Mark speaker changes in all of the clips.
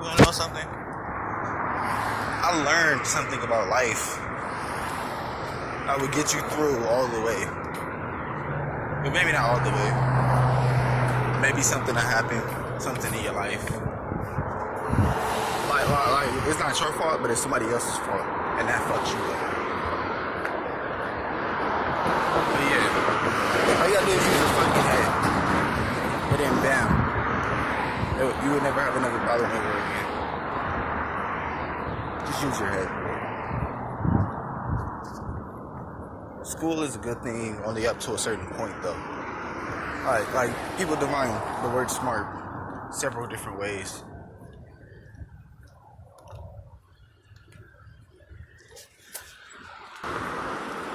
Speaker 1: You wanna know something? I learned something about life that would get you through all the way. But maybe not all the way. Maybe something that happened, something in your life. Like it's not your fault, but it's somebody else's fault. And that fucks you up. But yeah, all you gotta do is use your fucking head. But then bam, you would never have another problem ever again. Just use your head. School is a good thing only up to a certain point though. Like people define the word smart several different ways.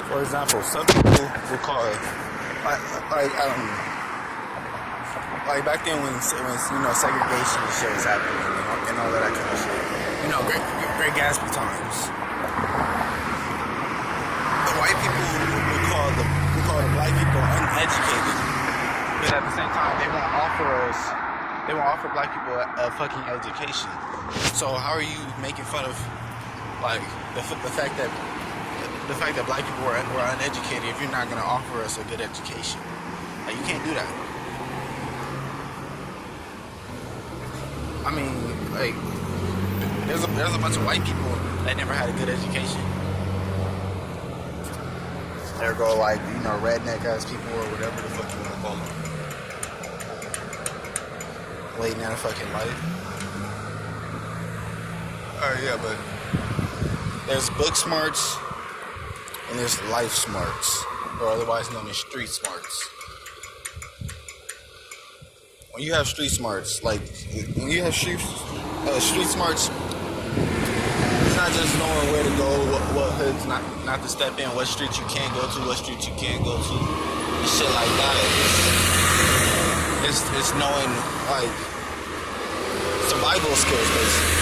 Speaker 1: For example, some people will call it like back then when segregation and shit was happening and all that kind of shit. Great Gatsby times. The white people would call the black people uneducated, but at the same time they won't offer black people a fucking education. So how are you making fun of like the fact that black people were uneducated if you're not gonna offer us a good education? Like, you can't do that. I mean, like, there's a bunch of white people that never had a good education. There go redneck ass people or whatever the fuck you wanna call them. Waiting at a fucking light. Alright, yeah, but there's book smarts and there's life smarts, or otherwise known as street smarts. When you have street smarts, street smarts, it's not just knowing where to go, what hoods not to step in, what streets you can go to, what streets you can't go to, and shit like that. It's knowing like survival skills, basically.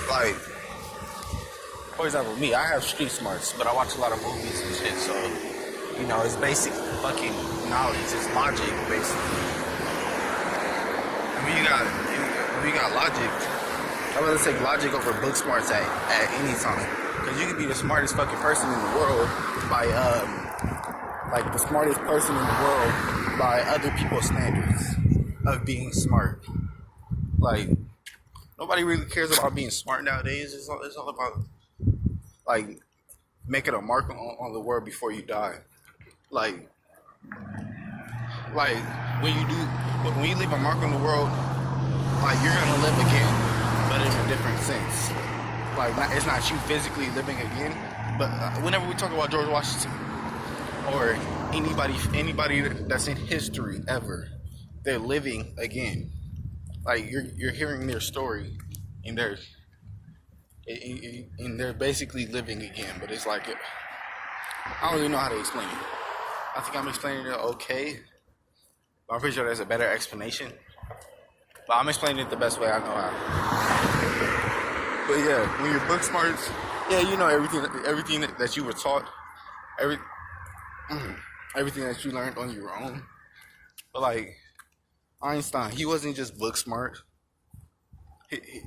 Speaker 1: Like, for example, me, I have street smarts, but I watch a lot of movies and shit, so it's basic fucking knowledge, it's logic, basically. If you got logic, I'd rather take logic over book smarts at any time. Because you can be the smartest fucking person in the world by, the smartest person in the world by other people's standards of being smart. Like, nobody really cares about being smart nowadays. It's all about, like, making a mark on the world before you die. Like when you leave a mark on the world, like, you're gonna live again, but in a different sense. Like, it's not you physically living again, but whenever we talk about George Washington or anybody that's in history ever, they're living again. Like, you're hearing their story, and they're basically living again. But it's like, I don't really know how to explain it. I think I'm explaining it okay, but I'm pretty sure there's a better explanation. But I'm explaining it the best way I know how. But yeah, when you're book smarts, yeah, you know everything that you were taught, everything that you learned on your own. But like Einstein, he wasn't just book smart. He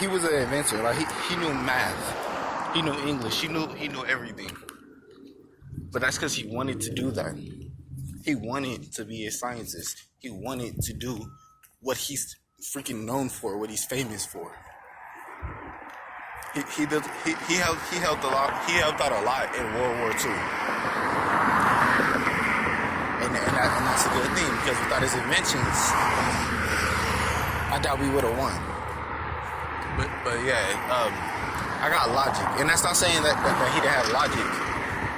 Speaker 1: was an inventor. Like, he knew math, he knew English, he knew everything. But that's because he wanted to do that. He wanted to be a scientist. He wanted to do what he's freaking known for, what he's famous for. He helped a lot. He helped out a lot in World War II, and that's a good thing, because without his inventions, I doubt we would have won. But yeah, I got logic, and that's not saying that he didn't have logic,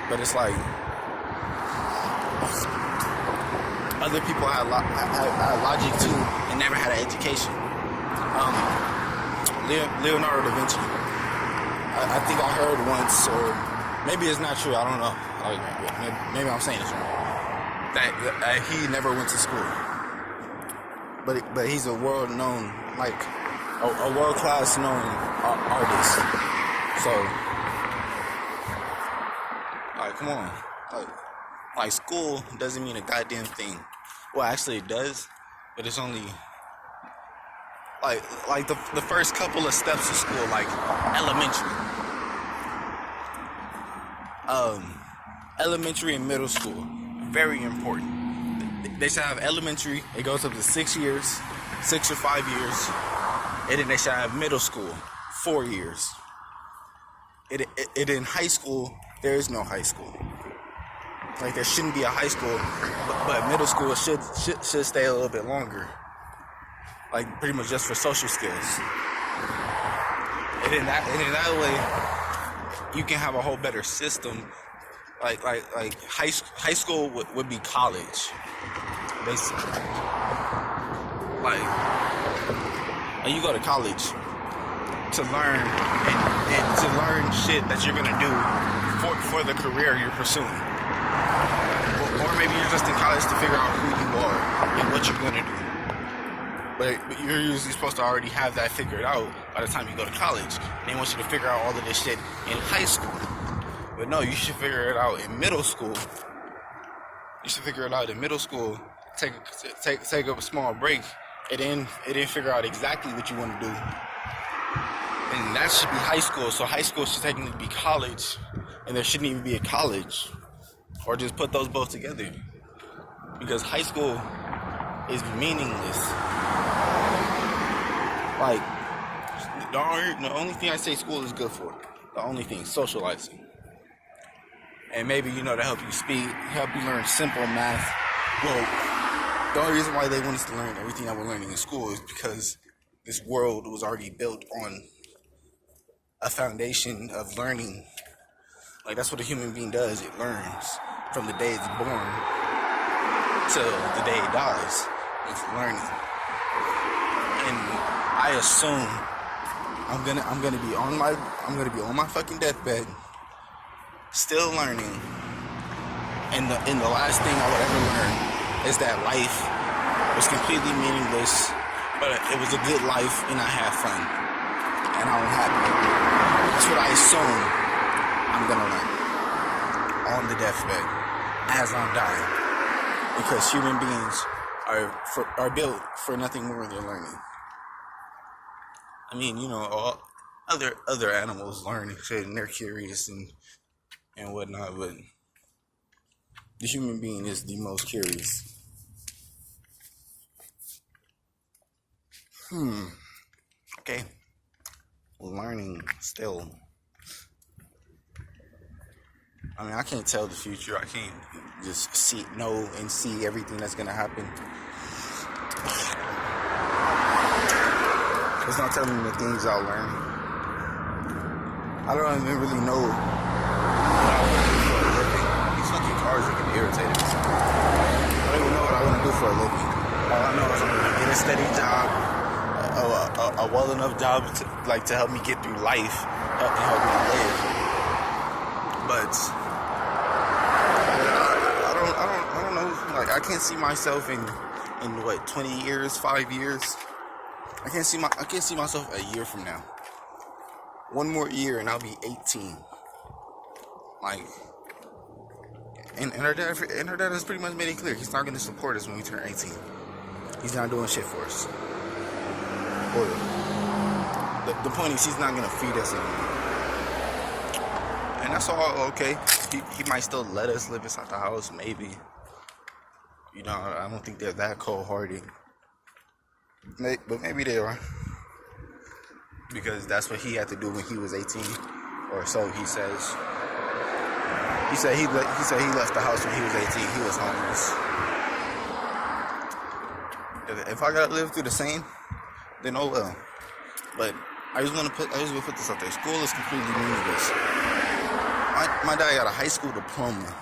Speaker 1: but it's like other people had logic too and never had an education. Leonardo da Vinci. I think I heard once, or maybe it's not true, I don't know. Maybe I'm saying it's wrong. That he never went to school. But he's a world-known, like, a world-class known artist. So, like, come on. Like, school doesn't mean a goddamn thing. Well, actually it does, but it's only like the first couple of steps of school, like elementary, elementary and middle school, very important. They should have elementary. It goes up to 6 years, 6 or 5 years, and then they should have middle school, 4 years. It in high school, there is no high school. Like there shouldn't be a high school, but middle school should stay a little bit longer. Like pretty much just for social skills. And in that way, you can have a whole better system. Like high school would be college, basically. Like you go to college to learn and to learn shit that you're gonna do for the career you're pursuing. Or maybe you're just in college to figure out who you are and what you're gonna do. But you're usually supposed to already have that figured out by the time you go to college. They want you to figure out all of this shit in high school. But no, you should figure it out in middle school. You should figure it out in middle school. Take a small break, and then figure out exactly what you want to do. And that should be high school. So high school should technically be college, and there shouldn't even be a college. Or just put those both together. Because high school is meaningless. Like, the only thing I say school is good for, the only thing, socializing. And maybe, to help you speak, help you learn simple math. Well, the only reason why they want us to learn everything that we're learning in school is because this world was already built on a foundation of learning. Like, that's what a human being does. It learns from the day it's born till the day it dies. It's learning. And I assume I'm gonna be on my fucking deathbed, still learning. And the last thing I would ever learn is that life was completely meaningless, but it was a good life and I had fun. And I'm happy. That's what I assume I'm gonna learn on the deathbed as I'm dying. Because human beings are built for nothing more than learning. I mean, all other animals learn and shit, and they're curious and whatnot, but the human being is the most curious. Okay. Learning still. I mean, I can't tell the future. I can't just know and see everything that's gonna happen. It's not telling me the things I'll learn. I don't even really know what I want to do for a living. These fucking cars are getting irritated. I don't even know what I want to do for a living. All I know is I'm gonna get a steady job, a well enough job to help me get through life, help me live. But I don't know. Like, I can't see myself in what, 20 years, 5 years. I can't see myself a year from now. One more year and I'll be 18. Like, and her dad has pretty much made it clear he's not going to support us when we turn 18. He's not doing shit for us. Or the point is, he's not going to feed us anymore. And that's all okay. He might still let us live inside the house, maybe. I don't think they're that cold-hearted. But maybe they are. Because that's what he had to do when he was 18. Or so he says. He said he left the house when he was 18. He was homeless. If I gotta live through the same, then oh well. But I just want to put this out there. School is completely meaningless. My dad got a high school diploma.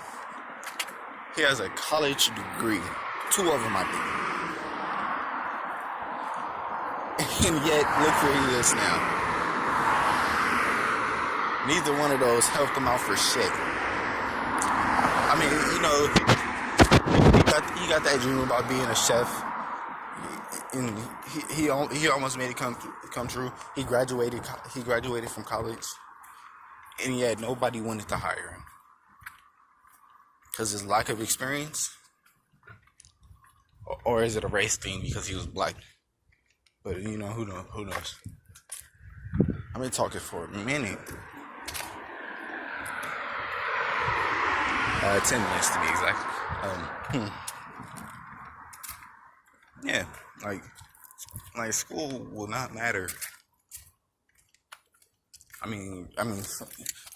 Speaker 1: He has a college degree. 2 of them, I think. And yet, look where he is now. Neither one of those helped him out for shit. I mean, he got that dream about being a chef, and he almost made it come true. He graduated from college, and yet nobody wanted to hire him because his lack of experience. or is it a race thing because he was black? But you know, who knows? Who knows? I've been talking for a minute. 10 minutes to be exact. Yeah, like school will not matter. I mean,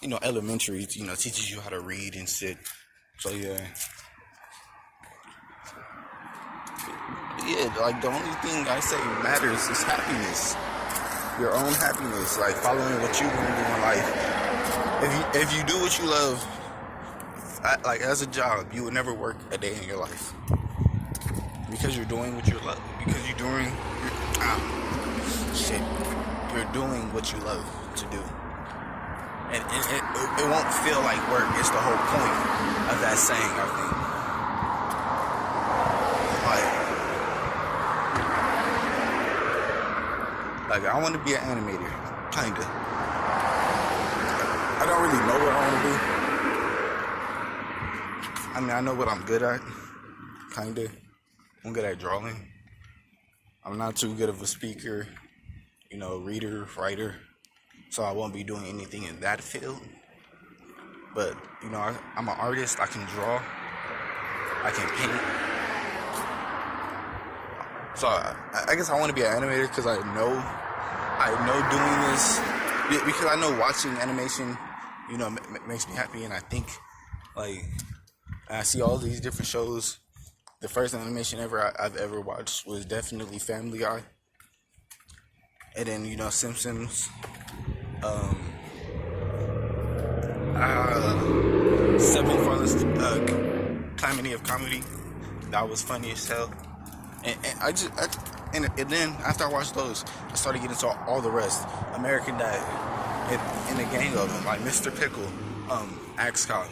Speaker 1: you know, elementary, you know, teaches you how to read and shit. So yeah, like the only thing I say matters is happiness, your own happiness, like following what you want to do in life. If you do what you love, like as a job, you would never work a day in your life because you're doing what you love. Because you're doing you're doing what you love to do, and it won't feel like work. It's the whole point of that saying, I think. Like I want to be an animator, kinda. I don't really know what I want to do. I mean, I know what I'm good at, kinda. I'm good at drawing. I'm not too good of a speaker, you know, reader, writer, so I won't be doing anything in that field. But, you know, I'm an artist. I can draw. I can paint. So I guess I want to be an animator because I know doing this, because I know watching animation, you know, makes me happy. And I think, like, I see all these different shows. The first animation I've ever watched was definitely Family Guy. And then, you know, Simpsons. Seven Funnest Calamity of Comedy. That was funny as hell. And then after I watched those, I started getting into all the rest. American Dad, and a gang of them, like Mr. Pickle, Axe Cop,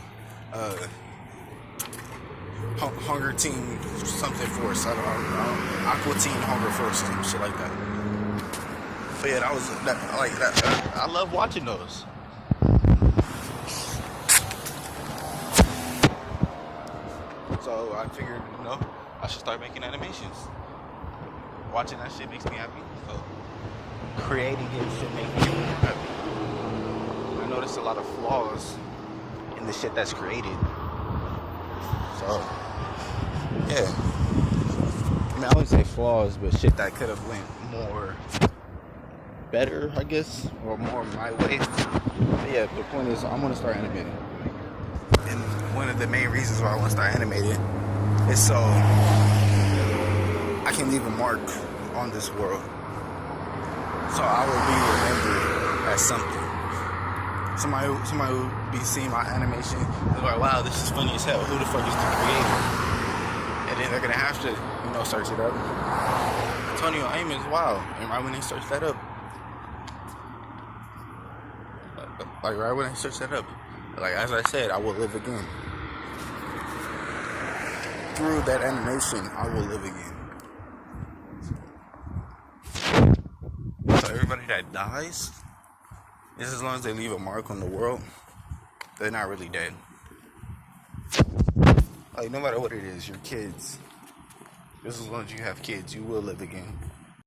Speaker 1: Hunger Team something Force, I don't know, Aqua Teen Hunger Force, some shit like that. But yeah, I love watching those. So I figured, you know, I should start making animations. Watching that shit makes me happy. So creating it should make me happy. I noticed a lot of flaws in the shit that's created. So yeah. I mean, I wouldn't say flaws, but shit that could have went more better, I guess, or more my way. But yeah, the point is, I'm gonna start animating. And one of the main reasons why I want to start animating is so I can leave a mark on this world. So I will be remembered as something. Somebody will be seeing my animation and be like, wow, this is funny as hell. Who the fuck is the creator? And then they're gonna have to, you know, search it up. Antonio Amos, wow. And right when they search that up, like as I said, I will live again. Through that animation, I will live again. So everybody that dies, just as long as they leave a mark on the world, they're not really dead. Like no matter what it is, your kids, just as long as you have kids, you will live again.